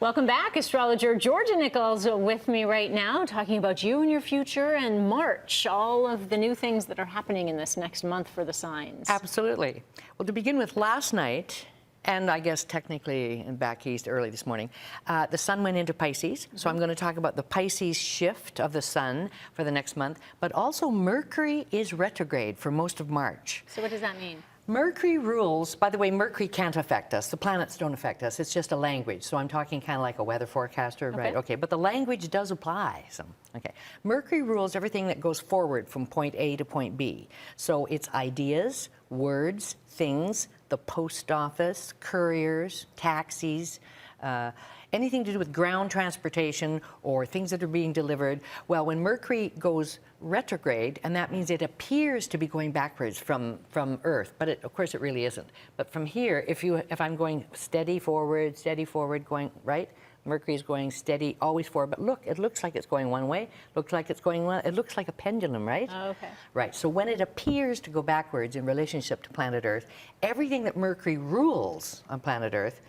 Welcome back. Astrologer Georgia Nicols with me right now, talking about you and your future and March, all of the new things that are happening in this next month for the signs. Absolutely. Well, to begin with, last night, and I guess technically back east early this morning, the sun went into Pisces. So I'm going to talk about the Pisces shift of the sun for the next month, but also Mercury is retrograde for most of March. So what does that mean? Mercury rules, by the way, Mercury can't affect us. The planets don't affect us. It's just a language. So I'm talking kind of like a weather forecaster, right? Okay, but the language does apply. Okay. Mercury rules everything that goes forward from point A to point B. So it's ideas, words, things, the post office, couriers, taxis, anything to do with ground transportation or things that are being delivered. Well, when Mercury goes retrograde, and that means it appears to be going backwards from Earth, but of course it really isn't. But from here, if I'm going steady forward, going right, Mercury is going steady, always forward. But look, it looks like it's going one way. Looks like it's going one. It looks like a pendulum, right? Oh, okay. Right. So when it appears to go backwards in relationship to planet Earth, everything that Mercury rules on planet Earth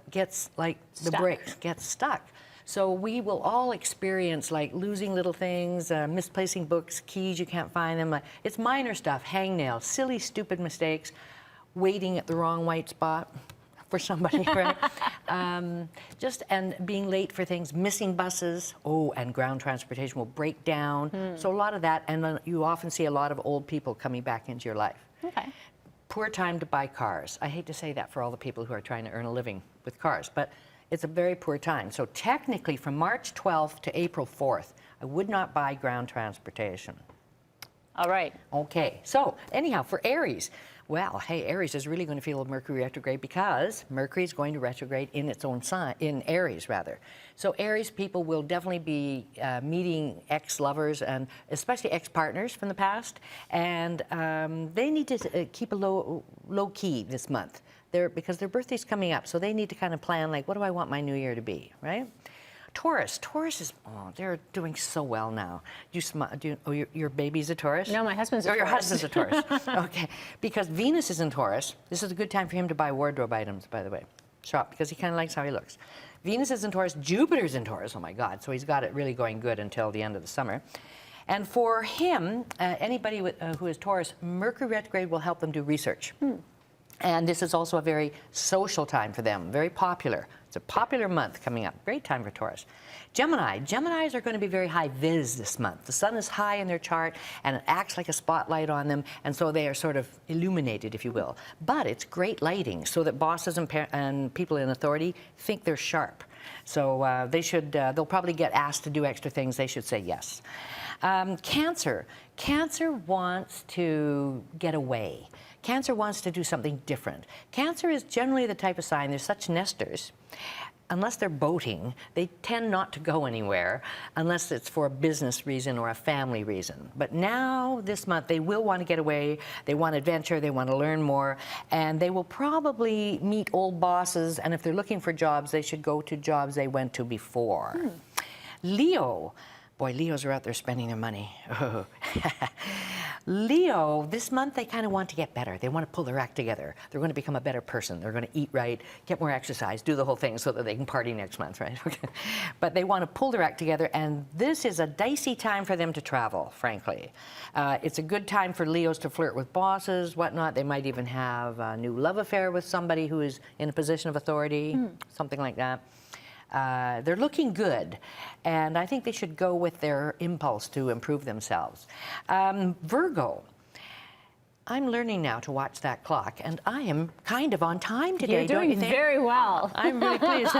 gets like the brakes, gets stuck. So we will all experience like losing little things, misplacing books, keys, you can't find them. It's minor stuff, hangnails, silly, stupid mistakes, waiting at the wrong white spot for somebody, right? And being late for things, missing buses. Oh, and ground transportation will break down. So a lot of that, and then you often see a lot of old people coming back into your life. Okay. Poor time to buy cars. I hate to say that for all the people who are trying to earn a living with cars, but it's a very poor time. So technically from March 12th to April 4th, I would not buy ground transportation. All right. Okay, so anyhow, for Aries, well, hey, Aries is really going to feel Mercury retrograde because Mercury is going to retrograde in its own sign, in Aries rather. So Aries people will definitely be meeting ex-lovers and especially ex-partners from the past, and they need to keep a low key this month. Because their birthday's coming up, so they need to kind of plan, like, what do I want my new year to be, right? Taurus is, oh, they're doing so well now. Your baby's a Taurus? No, my husband's a Taurus. Your husband's a Taurus. Okay, because Venus is in Taurus. This is a good time for him to buy wardrobe items, by the way. Shop, because he kind of likes how he looks. Venus is in Taurus, Jupiter's in Taurus, oh my God, so he's got it really going good until the end of the summer. And for him, anybody who is Taurus, Mercury retrograde will help them do research. And this is also a very social time for them, very popular. It's a popular month coming up. Great time for Taurus. Geminis are going to be very high vis this month. The sun is high in their chart and it acts like a spotlight on them, and so they are sort of illuminated, if you will. But it's great lighting so that bosses and people in authority think they're sharp. So they'll probably get asked to do extra things. They should say yes. Cancer wants to get away. Cancer wants to do something different. Cancer is generally the type of sign, they're such nesters. Unless they're boating, they tend not to go anywhere unless it's for a business reason or a family reason. But now, this month, they will want to get away, they want adventure, they want to learn more, and they will probably meet old bosses, and if they're looking for jobs, they should go to jobs they went to before. Leo. Boy, Leos are out there spending their money. Leo, this month they kind of want to get better. They want to pull their act together. They're going to become a better person. They're going to eat right, get more exercise, do the whole thing so that they can party next month, right? But they want to pull their act together, and this is a dicey time for them to travel, frankly. It's a good time for Leos to flirt with bosses, whatnot. They might even have a new love affair with somebody who is in a position of authority, something like that. They're looking good, and I think they should go with their impulse to improve themselves. Virgo. I'm learning now to watch that clock, and I am kind of on time today. You're doing very well. I'm really pleased.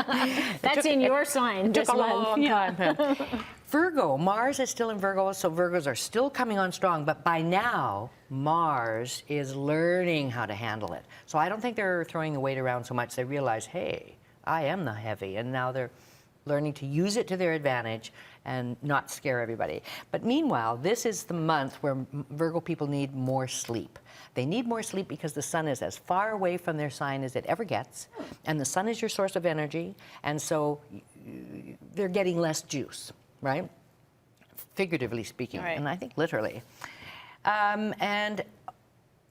That's in your sign this month. Took a long time. Virgo. Mars is still in Virgo, so Virgos are still coming on strong, but by now, Mars is learning how to handle it. So I don't think they're throwing the weight around so much. They realize, hey, I am the heavy, and now they're learning to use it to their advantage and not scare everybody. But meanwhile, this is the month where Virgo people need more sleep. They need more sleep because the sun is as far away from their sign as it ever gets, and the sun is your source of energy, and so they're getting less juice, right? Figuratively speaking, right. And I think literally. And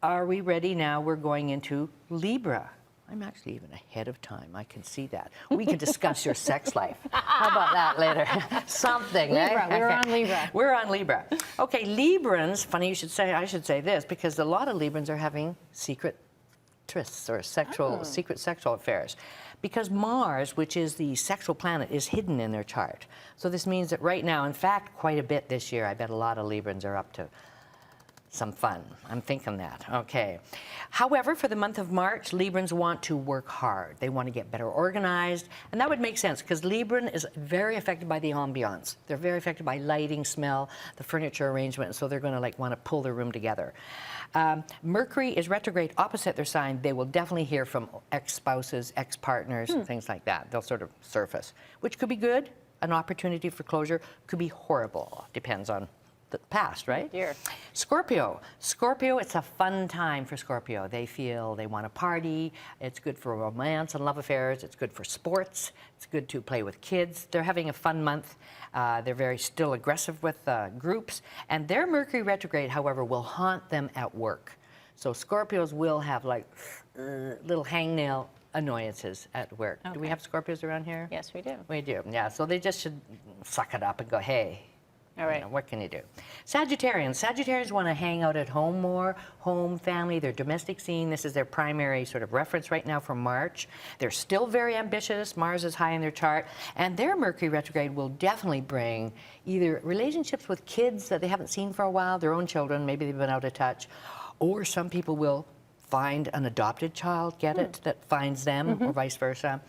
are we ready now? We're going into Libra. I'm actually even ahead of time. I can see that. We can discuss your sex life. How about that later? Something, Libra, eh? we're on Libra. We're on Libra. Okay, Librans, funny you should say, I should say this, because a lot of Librans are having secret trysts or secret sexual affairs. Because Mars, which is the sexual planet, is hidden in their chart. So this means that right now, in fact, quite a bit this year, I bet a lot of Librans are up to some fun. I'm thinking that, okay. However, for the month of March, Librans want to work hard. They want to get better organized, and that would make sense because Libran is very affected by the ambiance. They're very affected by lighting, smell, the furniture arrangement, so they're going to want to pull their room together. Mercury is retrograde opposite their sign. They will definitely hear from ex-spouses, ex-partners, and things like that. They'll sort of surface, which could be good, an opportunity for closure, could be horrible, depends on the past, right? Dear. Scorpio. Scorpio, it's a fun time for Scorpio. They feel they want to party. It's good for romance and love affairs. It's good for sports. It's good to play with kids. They're having a fun month. They're very still aggressive with groups. And their Mercury retrograde, however, will haunt them at work. So Scorpios will have little hangnail annoyances at work. Okay. Do we have Scorpios around here? Yes, we do. We do, yeah. So they just should suck it up and go, hey, All right. you know, what can you do? Sagittarians want to hang out at home more, home, family, their domestic scene. This is their primary sort of reference right now for March. They're still very ambitious. Mars is high in their chart. And their Mercury retrograde will definitely bring either relationships with kids that they haven't seen for a while, their own children, maybe they've been out of touch, or some people will find an adopted child, get it, that finds them, or vice versa.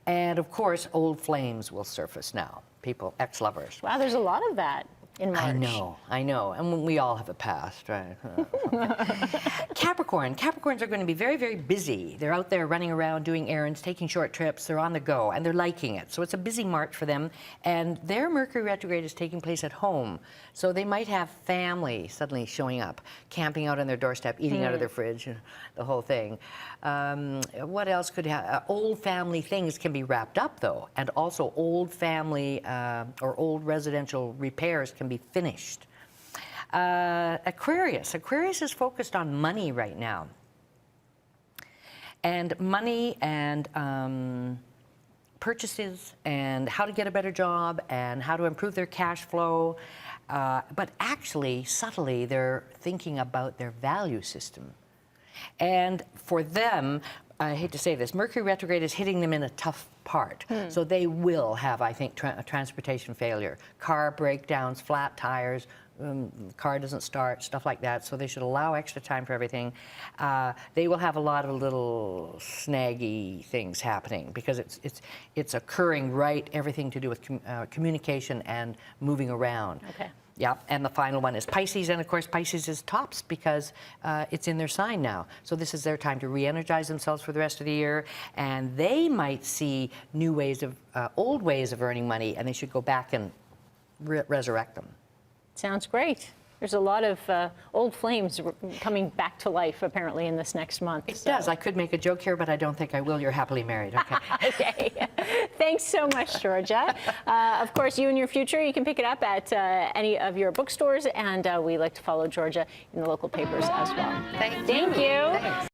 And of course, old flames will surface now. People, ex-lovers. Wow, there's a lot of that in March. I know, and we all have a past, right? Capricorns are going to be very, very busy. They're out there running around, doing errands, taking short trips, they're on the go, and they're liking it. So it's a busy March for them, and their Mercury retrograde is taking place at home. So they might have family suddenly showing up, camping out on their doorstep, eating out of their fridge, the whole thing. What else could happen? Old family things can be wrapped up, though, and also old family or old residential repairs can be finished. Aquarius is focused on money right now. And money and purchases and how to get a better job and how to improve their cash flow. But actually, subtly, they're thinking about their value system. And for them, I hate to say this, Mercury retrograde is hitting them in a tough part. So they will have, I think, transportation failure, car breakdowns, flat tires, car doesn't start, stuff like that. So they should allow extra time for everything. They will have a lot of little snaggy things happening because it's occurring right, everything to do with communication and moving around. Okay. Yeah, and the final one is Pisces, and of course Pisces is tops because it's in their sign now. So this is their time to re-energize themselves for the rest of the year, and they might see new ways of, old ways of earning money, and they should go back and resurrect them. Sounds great. There's a lot of old flames coming back to life, apparently, in this next month. It does. I could make a joke here, but I don't think I will. You're happily married. Okay. Okay. Thanks so much, Georgia. Of course, You and Your Future, you can pick it up at any of your bookstores, and we like to follow Georgia in the local papers as well. Thank you. Thank you. Thanks.